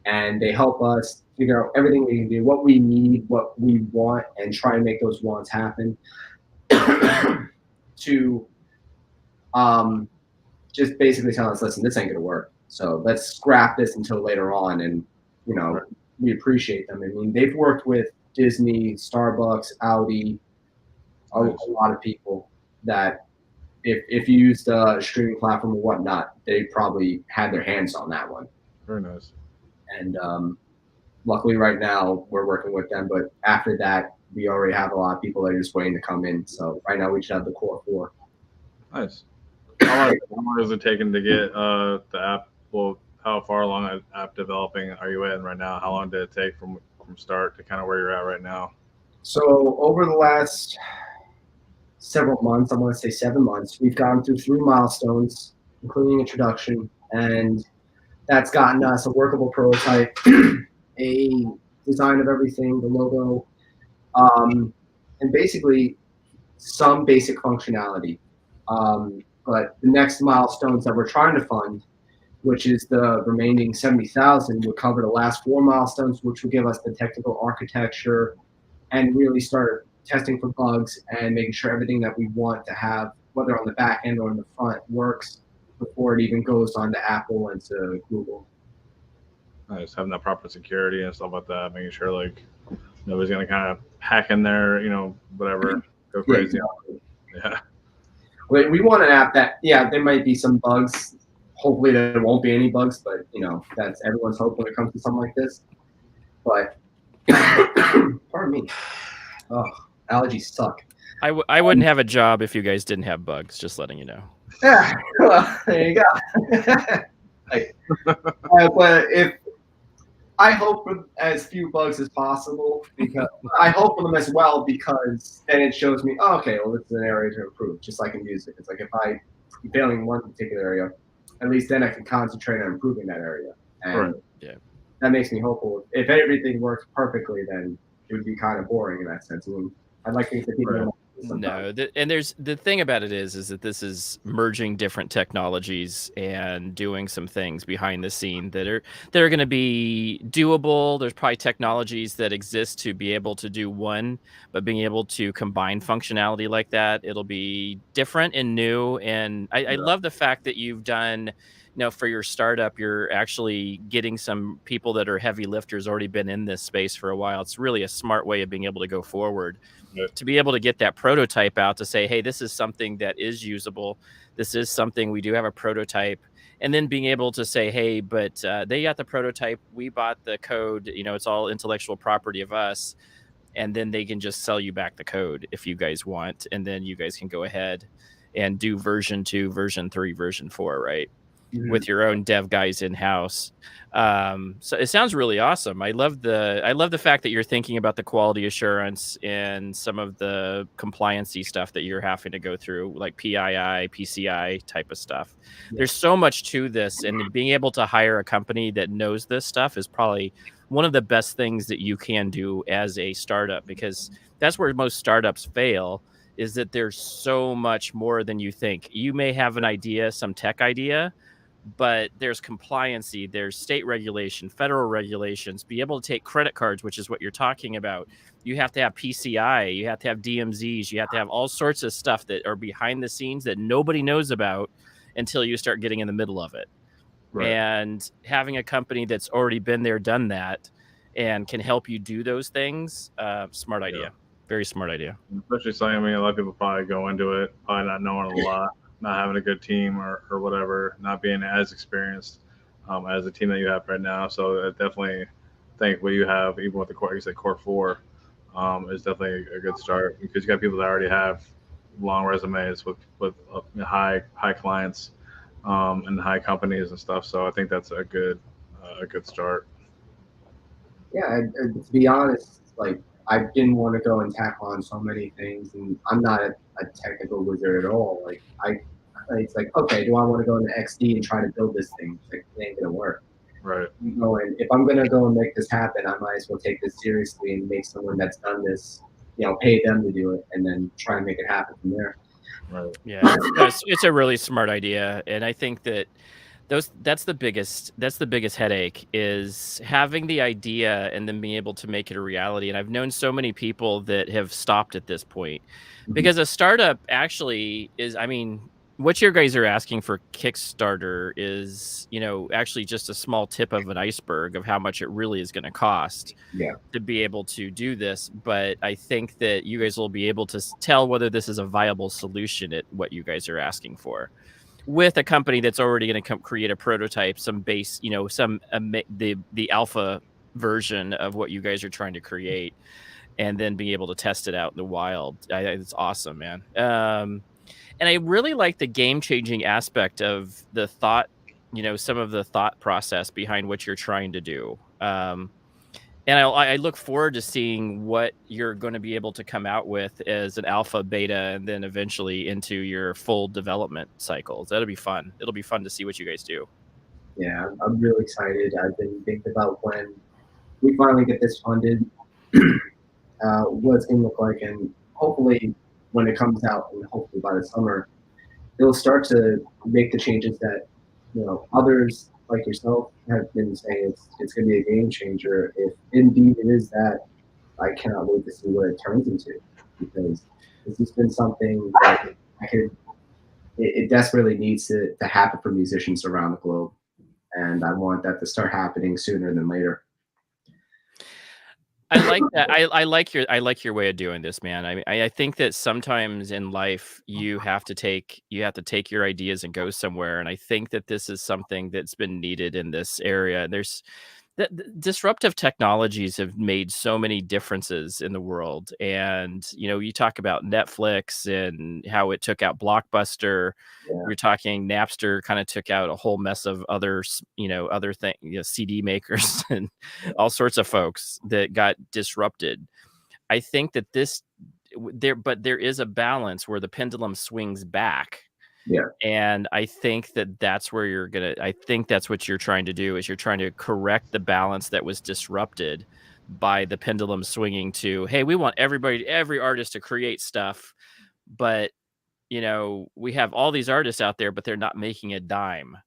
and they help us figure out everything we can do, what we need, what we want, and try and make those wants happen. To just basically tell us, listen, this ain't gonna work, so let's scrap this until later on. And we appreciate them. I mean, they've worked with Disney, Starbucks, Audi, a lot of people that if you used a streaming platform or whatnot, they probably had their hands on that one. Very nice. And luckily right now we're working with them, but after that we already have a lot of people that are just waiting to come in. So right now we just have the core 4. Nice. How long is it taking to get the app? Well, how far along app developing are you in right now? How long did it take from start to kind of where you're at right now? So over the last several months, I want to say 7 months, we've gone through 3 milestones, including introduction, and that's gotten us a workable prototype, a design of everything, the logo, and basically some basic functionality. But the next milestones that we're trying to fund, which is the remaining 70,000, would cover the last 4 milestones, which would give us the technical architecture and really start testing for bugs and making sure everything that we want to have, whether on the back end or in the front, works before it even goes on to Apple and to Google. Just having that proper security and stuff like that, making sure like nobody's gonna kind of hack in there, whatever, go crazy. Yeah. We want an app that, there might be some bugs. Hopefully there won't be any bugs, but that's everyone's hope when it comes to something like this. But pardon me. Oh, allergies suck. I wouldn't have a job if you guys didn't have bugs. Just letting you know. Yeah, well, there you go. But I hope for as few bugs as possible, because I hope for them as well, because then it shows me, okay, well, this is an area to improve, just like in music. It's like if I'm failing one particular area, at least then I can concentrate on improving that area. And that makes me hopeful. If everything works perfectly, then it would be kind of boring in that sense. I'd like things to keep going. No, and there's the thing about it is that this is merging different technologies and doing some things behind the scene that are going to be doable. There's probably technologies that exist to be able to do one, but being able to combine functionality like that, it'll be different and new. And I love the fact that you've done, for your startup, you're actually getting some people that are heavy lifters, already been in this space for a while. It's really a smart way of being able to go forward. To be able to get that prototype out to say, hey, this is something that is usable. This is something we do have a prototype. And then being able to say, hey, but they got the prototype. We bought the code. It's all intellectual property of us. And then they can just sell you back the code if you guys want. And then you guys can go ahead and do version 2, version 3, version 4, right? With your own dev guys in house. So it sounds really awesome. I love the fact that you're thinking about the quality assurance and some of the compliancy stuff that you're having to go through, like PII, PCI type of stuff. There's so much to this, and being able to hire a company that knows this stuff is probably one of the best things that you can do as a startup, because that's where most startups fail, is that there's so much more than you think. You may have an idea, some tech idea, but there's compliancy, there's state regulation, federal regulations, be able to take credit cards, which is what you're talking about. You have to have PCI, you have to have DMZs, you have to have all sorts of stuff that are behind the scenes that nobody knows about until you start getting in the middle of it. Right. And having a company that's already been there, done that, and can help you do those things, smart idea. Very smart idea. Especially saying, a lot of people probably go into it, probably not knowing a lot, not having a good team or whatever, not being as experienced as the team that you have right now. So I definitely think what you have, even with the core, you said core 4, is definitely a good start, because you got people that already have long resumes with high clients and high companies and stuff. So I think that's a good start. Yeah, and to be honest, like, I didn't want to go and tackle on so many things, and I'm not a technical wizard at all. Like, it's like, okay, do I want to go into XD and try to build this thing? It's like, it ain't gonna work. Right. And if I'm gonna go and make this happen, I might as well take this seriously and make someone that's done this, pay them to do it, and then try and make it happen from there. Right. Yeah, it's a really smart idea, and I think that that's the biggest headache, is having the idea and then being able to make it a reality. And I've known so many people that have stopped at this point, because a startup actually is, what you guys are asking for Kickstarter is, actually just a small tip of an iceberg of how much it really is going to cost to be able to do this. But I think that you guys will be able to tell whether this is a viable solution at what you guys are asking for, with a company that's already going to create a prototype, some base, the alpha version of what you guys are trying to create, and then be able to test it out in the wild. It's awesome, man. And I really like the game-changing aspect of the thought, some of the thought process behind what you're trying to do. And I look forward to seeing what you're going to be able to come out with as an alpha, beta, and then eventually into your full development cycles. That'll be fun. It'll be fun to see what you guys do. Yeah, I'm really excited. I've been thinking about when we finally get this funded, what it's going to look like. And hopefully when it comes out, and hopefully by the summer, it'll start to make the changes that, others like yourself have been saying it's going to be a game changer. If indeed it is that, I cannot wait to see what it turns into. because this has been something that it desperately needs to happen for musicians around the globe. And I want that to start happening sooner than later. I like that. I like your way of doing this, man. I think that sometimes in life you have to take your ideas and go somewhere. And I think that this is something that's been needed in this area. There's disruptive technologies have made so many differences in the world. And you talk about Netflix and how it took out Blockbuster. Yeah. You're talking Napster kind of took out a whole mess of others, other things, CD makers and all sorts of folks that got disrupted. I think that there is a balance where the pendulum swings back. Yeah. And I think that's where I think that's what you're trying to do, is you're trying to correct the balance that was disrupted by the pendulum swinging to, hey, we want every artist to create stuff, but we have all these artists out there, but they're not making a dime.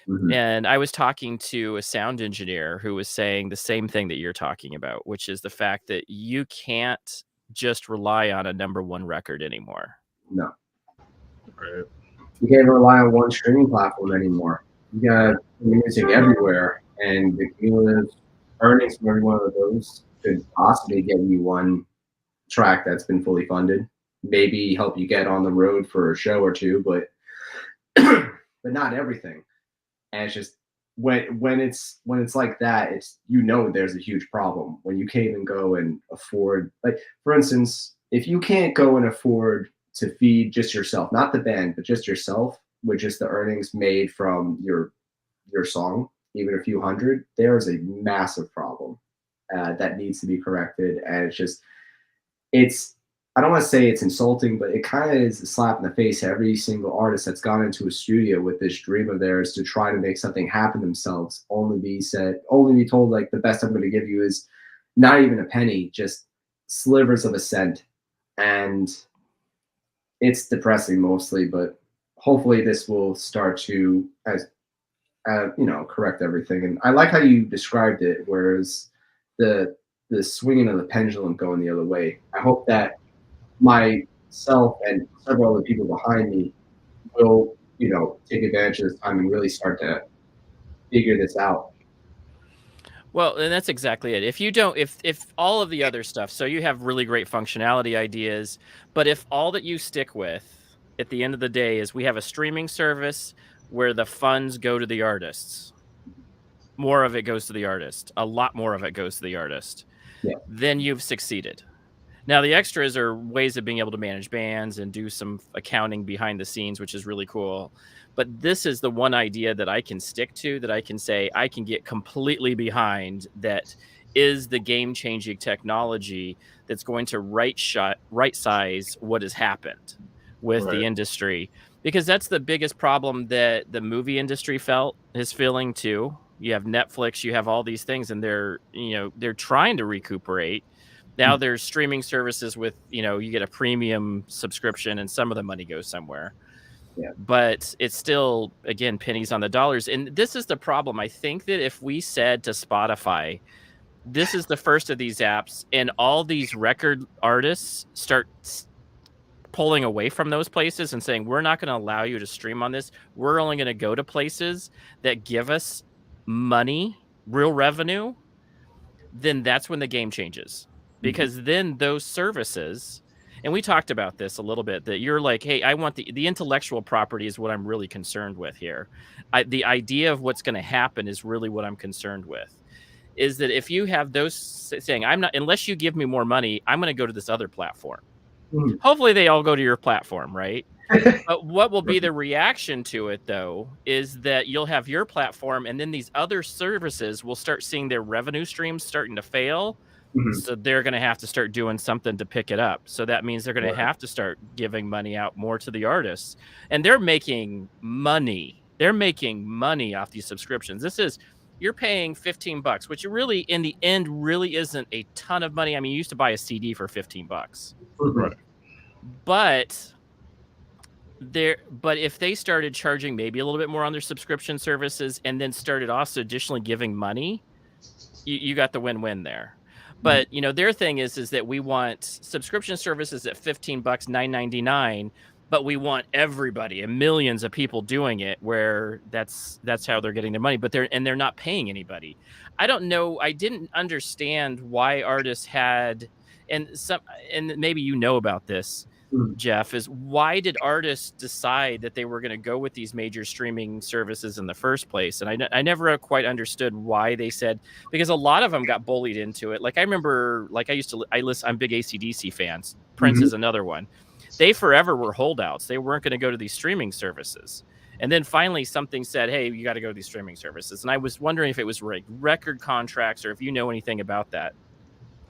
Mhm. And I was talking to a sound engineer who was saying the same thing that you're talking about, which is the fact that you can't just rely on a number one record anymore. No. Right. You can't rely on one streaming platform anymore. You got music everywhere, and the cumulative earnings from every one of those could possibly get you one track that's been fully funded. Maybe help you get on the road for a show or two, but but not everything. And it's just when it's like that, it's there's a huge problem when you can't even go and afford, like, for instance, if you can't go and afford to feed just yourself, not the band, but just yourself, with just the earnings made from your song, even a few hundred, there's a massive problem that needs to be corrected. And it's I don't want to say it's insulting, but it kind of is a slap in the face to every single artist that's gone into a studio with this dream of theirs to try to make something happen themselves, only be told, like, the best I'm going to give you is not even a penny, just slivers of a cent. And it's depressing mostly, but hopefully this will start to correct everything. And I like how you described it, whereas the swinging of the pendulum going the other way. I hope that myself and several other people behind me will, take advantage of this time and really start to figure this out. Well, and that's exactly it. If all of the other stuff, so you have really great functionality ideas, but if all that you stick with at the end of the day is we have a streaming service where the funds go to the artists, more of it goes to the artist, a lot more of it goes to the artist, Yeah. then you've succeeded. Now, the extras are ways of being able to manage bands and do some accounting behind the scenes, which is really cool. But this is the one idea that I can stick to, that I can say I can get completely behind, that is the game-changing technology that's going to right size what has happened with the industry. Because that's the biggest problem that the movie industry is feeling too. You have Netflix, you have all these things, and they're trying to recuperate. Now there's streaming services with, you get a premium subscription and some of the money goes somewhere. Yeah. But it's still, again, pennies on the dollars. And this is the problem. I think that if we said to Spotify, this is the first of these apps, and all these record artists start pulling away from those places and saying, we're not going to allow you to stream on this. We're only going to go to places that give us money, real revenue. Then that's when the game changes. Because then those services, and we talked about this a little bit, that you're like, hey, I want the intellectual property is what I'm really concerned with here. The idea of what's going to happen is really what I'm concerned with. Is that if you have those saying, unless you give me more money, I'm going to go to this other platform. Mm. Hopefully they all go to your platform, right? But what will be the reaction to it, though, is that you'll have your platform, and then these other services will start seeing their revenue streams starting to fail. Mhm. So they're going to have to start doing something to pick it up. So that means they're going to have to start giving money out more to the artists. And they're making money. They're making money off these subscriptions. You're paying $15, which really, in the end, really isn't a ton of money. I mean, you used to buy a CD for $15. Right. But if they started charging maybe a little bit more on their subscription services and then started also additionally giving money, you got the win-win there. But their thing is that we want subscription services at $15, $9.99, but we want everybody and millions of people doing it. Where that's how they're getting their money. But they're not paying anybody. I don't know. I didn't understand why artists had and maybe about this. Jeff, is why did artists decide that they were going to go with these major streaming services in the first place? And I never quite understood why they said, because a lot of them got bullied into it. Like I remember, I'm big AC/DC fans. Prince is another one. They forever were holdouts. They weren't going to go to these streaming services. And then finally something said, hey, you got to go to these streaming services. And I was wondering if it was record contracts or if you know anything about that.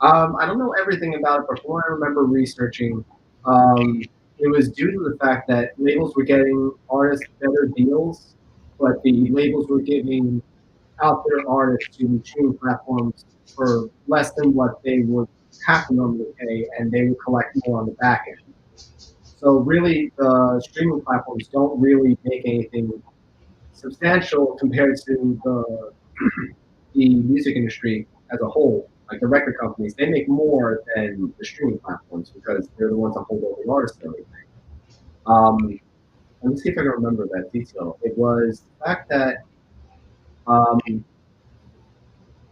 I don't know everything about it, but from what I remember researching, it was due to the fact that labels were getting artists better deals, but the labels were giving out their artists to streaming platforms for less than what they would have to normally pay, and they would collect more on the back end. So really, the streaming platforms don't really make anything substantial compared to the music industry as a whole. Like the record companies, they make more than the streaming platforms because they're the ones that hold all the artists and everything. Let me see if I can remember that detail. It was the fact that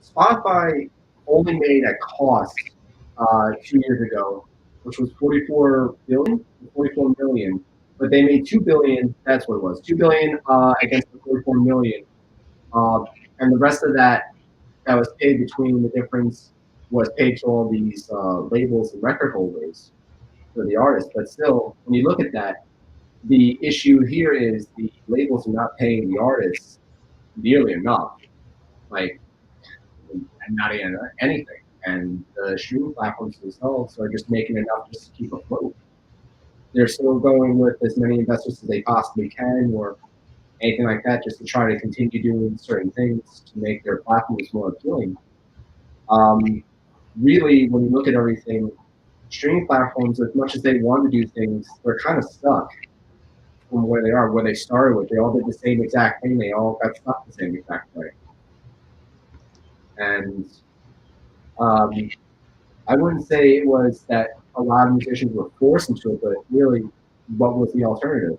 Spotify only made a cost 2 years ago, which was 44 million, but they made 2 billion. That's what it was, 2 billion against the 44 million, and the rest of that was paid between the difference was paid to all these labels and record holders for the artists. But still, when you look at that, the issue here is the labels are not paying the artists nearly enough, like not even anything. And the streaming platforms themselves are just making enough just to keep afloat. They're still going with as many investors as they possibly can, or anything like that, just to try to continue doing certain things to make their platforms more appealing. Really, when you look at everything, streaming platforms, as much as they want to do things, they're kind of stuck from where they are, where they started with. They all did the same exact thing. They all got stuck the same exact way. And I wouldn't say it was that a lot of musicians were forced into it, but really, what was the alternative?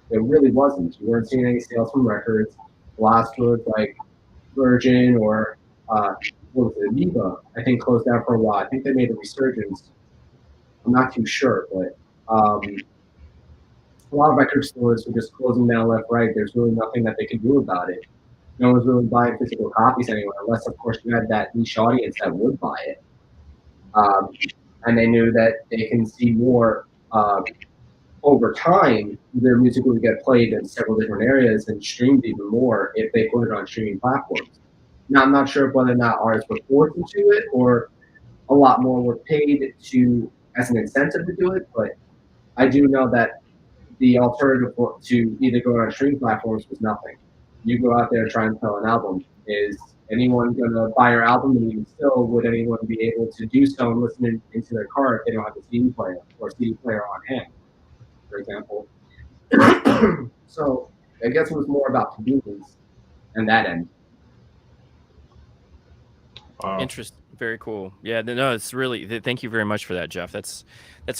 It really wasn't. You weren't seeing any sales from records. Last was like Virgin or what was it, Amoeba, I think closed down for a while. I think they made a resurgence. I'm not too sure, but a lot of record stores were just closing down left, right. There's really nothing that they could do about it. No one's really buying physical copies anymore, unless, of course, you had that niche audience that would buy it. And they knew that they can see more over time, their music would get played in several different areas and streamed even more if they put it on streaming platforms. Now, I'm not sure whether or not artists were forced into it or a lot more were paid as an incentive to do it, but I do know that the alternative to either go on streaming platforms was nothing. You go out there and try and sell an album. Is anyone going to buy your album? And even still, would anyone be able to do so and listen into their car if they don't have a CD player or CD player on hand, for example? So I guess it was more about convenience and that end. Wow. Interesting. Very cool. Yeah, no, it's really. Thank you very much for that, Jeff. That's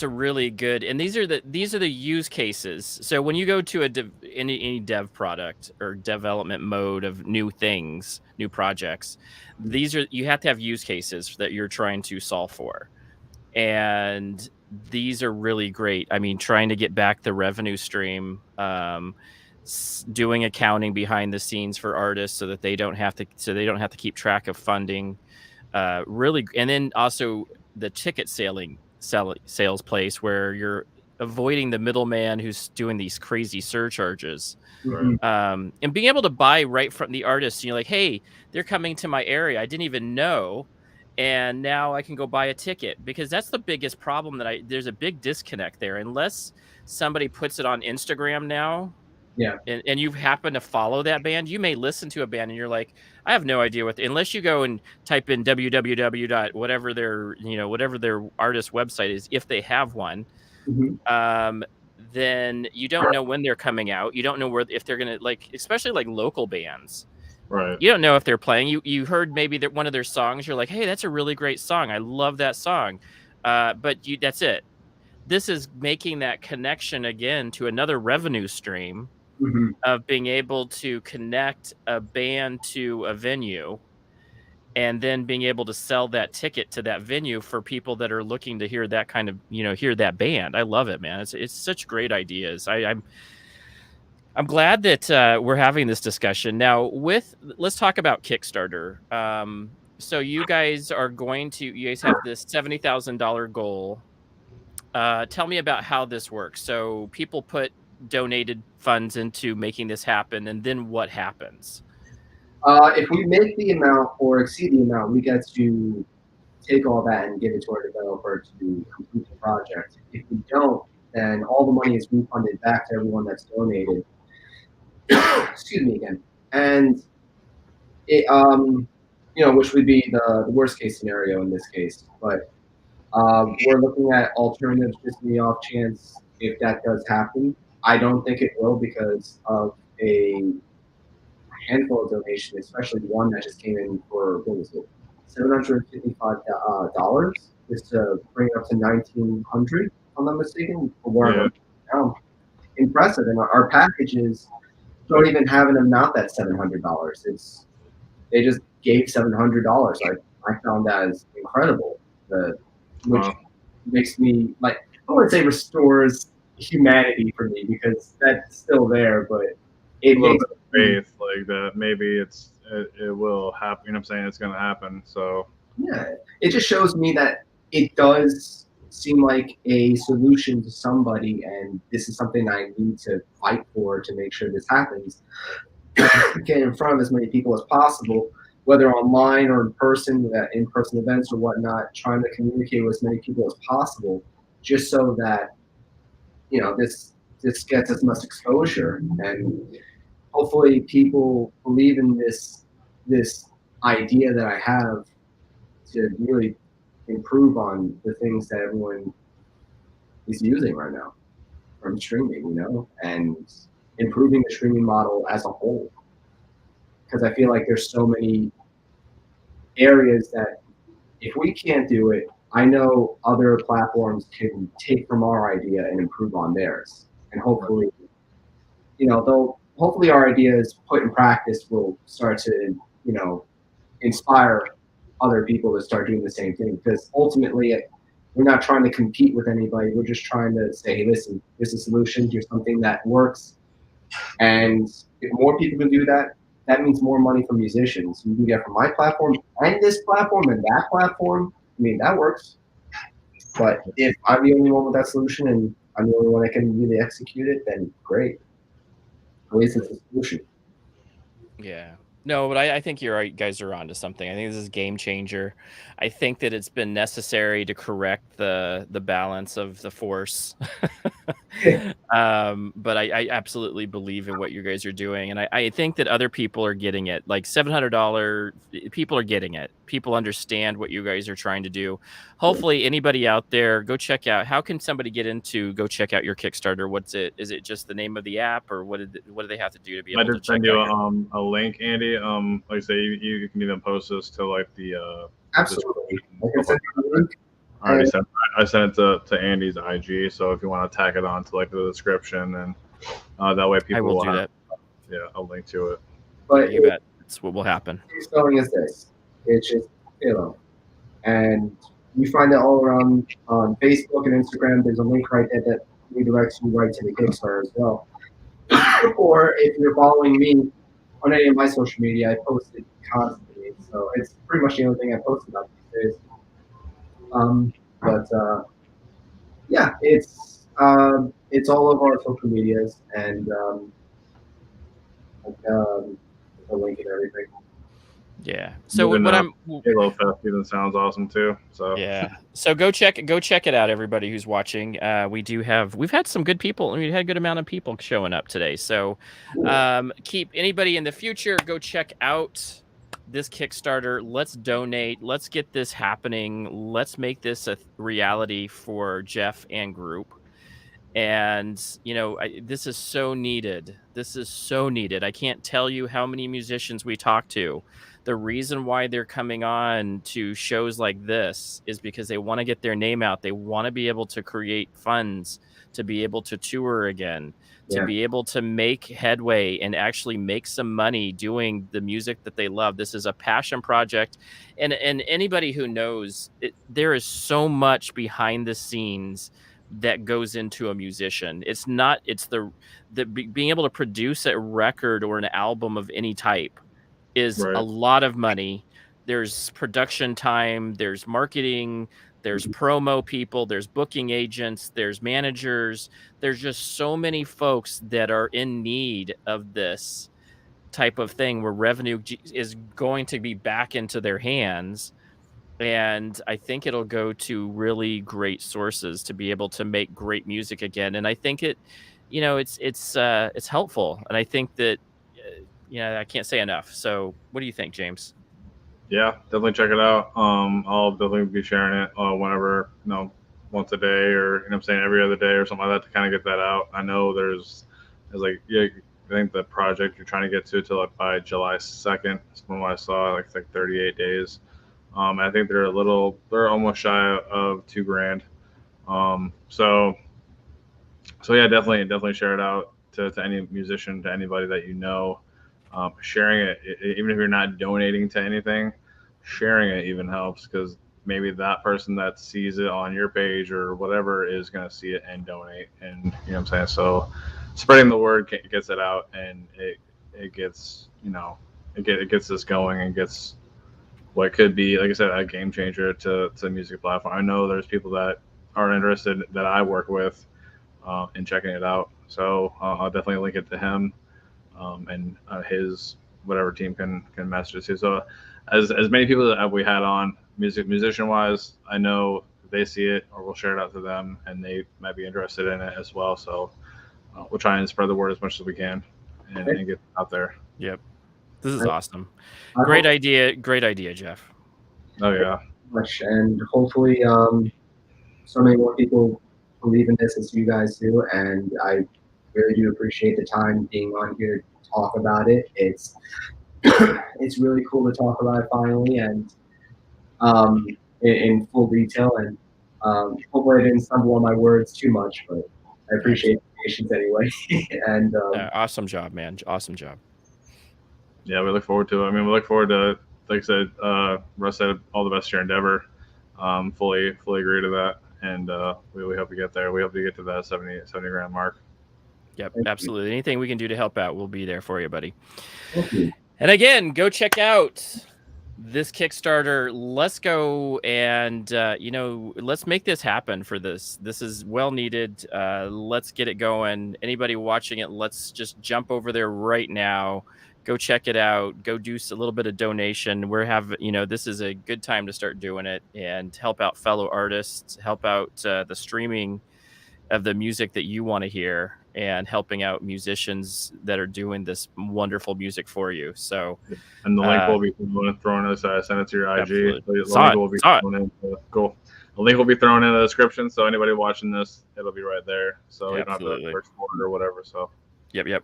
a really good. And these are the use cases. So when you go to any dev product or development mode of new things, new projects, you have to have use cases that you're trying to solve for, and these are really great. I mean, trying to get back the revenue stream. Doing accounting behind the scenes for artists so that they don't have to keep track of funding. Really, and then also the ticket sales place where you're avoiding the middleman who's doing these crazy surcharges, and being able to buy right from the artist. You're like, hey, they're coming to my area. I didn't even know, and now I can go buy a ticket, because that's the biggest problem there's a big disconnect there. Unless somebody puts it on Instagram now. Yeah. And you happen to follow that band, you may listen to a band and you're like, I have no idea unless you go and type in www. whatever their artist website is, if they have one, then you don't know when they're coming out. You don't know if they're going to, like, especially like local bands, Right. You don't know if they're playing. You heard maybe that one of their songs. You're like, hey, that's a really great song. I love that song. But that's it. This is making that connection again to another revenue stream Mhm. of being able to connect a band to a venue, and then being able to sell that ticket to that venue for people that are looking to hear that kind of, hear that band. I love it, man. It's such great ideas. I'm glad that we're having this discussion now. Let's talk about Kickstarter. So you guys have this $70,000 goal. Tell me about how this works. So people put donated funds into making this happen, and then what happens? If we make the amount or exceed the amount, we get to take all that and give it to our developer to complete the project. If we don't, then all the money is refunded back to everyone that's donated. Excuse me again. And it, which would be the worst case scenario in this case. But we're looking at alternatives just in the off chance if that does happen. I don't think it will because of a handful of donations, especially one that just came in for, what was it, $755 just to bring it up to 1,900, if I'm not mistaken, for where now. Impressive. And our packages don't even have an amount that's $700. They just gave $700. I found that as incredible. Which makes me I wouldn't say restores humanity for me because that's still there, but it makes faith like that. Maybe it will happen. You know what I'm saying? It's going to happen. So yeah, it just shows me that it does seem like a solution to somebody, and this is something I need to fight for to make sure this happens. Get in front of as many people as possible, whether online or in-person events or whatnot, trying to communicate with as many people as possible, just so that this gets as much exposure, and hopefully people believe in this idea that I have to really improve on the things that everyone is using right now from streaming, and improving the streaming model as a whole. Because I feel like there's so many areas that if we can't do it, I know other platforms can take from our idea and improve on theirs. And hopefully, hopefully our ideas put in practice will start to, inspire other people to start doing the same thing. Because ultimately, we're not trying to compete with anybody. We're just trying to say, hey, listen, here's a solution. Here's something that works. And if more people can do that, that means more money for musicians. You can get from my platform and this platform and that platform. I mean, that works. But if I'm the only one with that solution and I'm the only one that can really execute it, then great. At least it's a solution. Yeah. No, but I think you guys are onto something. I think this is a game changer. I think that it's been necessary to correct the balance of the force. But I absolutely believe in what you guys are doing. And I think that other people are getting it. Like $700, people are getting it. People understand what you guys are trying to do. Hopefully anybody out there, go check out. How can somebody go check out your Kickstarter? What's it? Is it just the name of the app, or what do they have to do to be able to check out? I did send you a link, Andy. Like I say, you can even post this to like the absolutely. I can send you a link. I sent it to Andy's IG, so if you want to tack it on to like the description, and that way people will have a link to it. But you bet that's what will happen. Spelling is this. It's just PHTHALO, and you find it all around on Facebook and Instagram. There's a link right there that redirects you right to the Kickstarter as well. Or if you're following me on any of my social media, I post it constantly. So it's pretty much the only thing I post about these days. Yeah, it's all over our social medias and the link and everything. Yeah. So what Halo Fest even sounds awesome too. So yeah. So go check it out, everybody who's watching. We've had some good people. We had a good amount of people showing up today. So keep anybody in the future, go check out this Kickstarter. Let's donate. Let's get this happening. Let's make this a reality for Jeff and group. And, you know, this is so needed. This is so needed. I can't tell you how many musicians we talk to. The reason why they're coming on to shows like this is because they want to get their name out. They want to be able to create funds to be able to tour again, to Yeah. be able to make headway and actually make some money doing the music that they love. This is a passion project. And anybody who knows it, there is so much behind the scenes that goes into a musician. It's being able to produce a record or an album of any type is a lot of money. There's production time, there's marketing, there's promo people, there's booking agents, there's managers. There's just so many folks that are in need of this type of thing where revenue is going to be back into their hands. And I think it'll go to really great sources to be able to make great music again. And I think it, you know, it's helpful. And I think that, you know, I can't say enough. So what do you think, James? Yeah, definitely check it out. I'll definitely be sharing it whenever, you know, once a day, or, you know what I'm saying, every other day or something like that, to kind of get that out. I know there's like, yeah, I think the project you're trying to get to like by July 2nd is when I saw, like 38 days. I think they're almost shy of $2,000. So yeah, definitely share it out to any musician, to anybody that you know. Sharing it, even if you're not donating to anything, sharing it even helps, because maybe that person that sees it on your page or whatever is going to see it and donate. And you know what I'm saying? So spreading the word gets it out, and it gets, you know, it gets this going, and gets what could be, like I said, a game changer to the music platform. I know there's people that are interested that I work with in checking it out. So I'll definitely link it to him and his whatever team can message us to. So as many people that we had on musician wise, I know they see it, or we'll share it out to them, and they might be interested in it as well. So we'll try and spread the word as much as we can and get it out there. Yep. This is awesome. Great idea, Jeff. Oh yeah. Much, and hopefully so many more people believe in this as you guys do, and I really do appreciate the time being on here to talk about it. It's it's really cool to talk about it finally, and in full detail, and hopefully I didn't stumble on my words too much, but I appreciate the patience anyway. And awesome job, man. Awesome job. Yeah, we look forward to it. I mean, we look forward to, like I said, Russ said, all the best to your endeavor. Fully agree to that. And we hope to get there. We hope to get to that 70 grand mark. Yep, absolutely. Anything we can do to help out, we'll be there for you, buddy. thank you. And again, go check out this Kickstarter. Let's go and, you know, let's make this happen for this. This is well needed. Let's get it going. Anybody watching it, let's just jump over there right now. Go check it out. Go do a little bit of donation. You know, this is a good time to start doing it and help out fellow artists, help out the streaming of the music that you want to hear, and helping out musicians that are doing this wonderful music for you. So, and the link will be thrown as I send it to your IG. Absolutely. The link will be thrown in. Cool. The link will be thrown in the description, so anybody watching this, it'll be right there. So you don't have to search for it or whatever. So. Yep,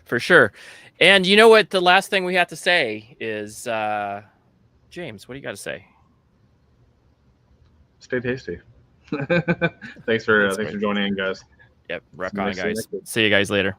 for sure. And you know what? The last thing we have to say is, James, what do you got to say? Stay tasty. Thanks for joining in, guys. Yep, rock on, guys. See you guys later.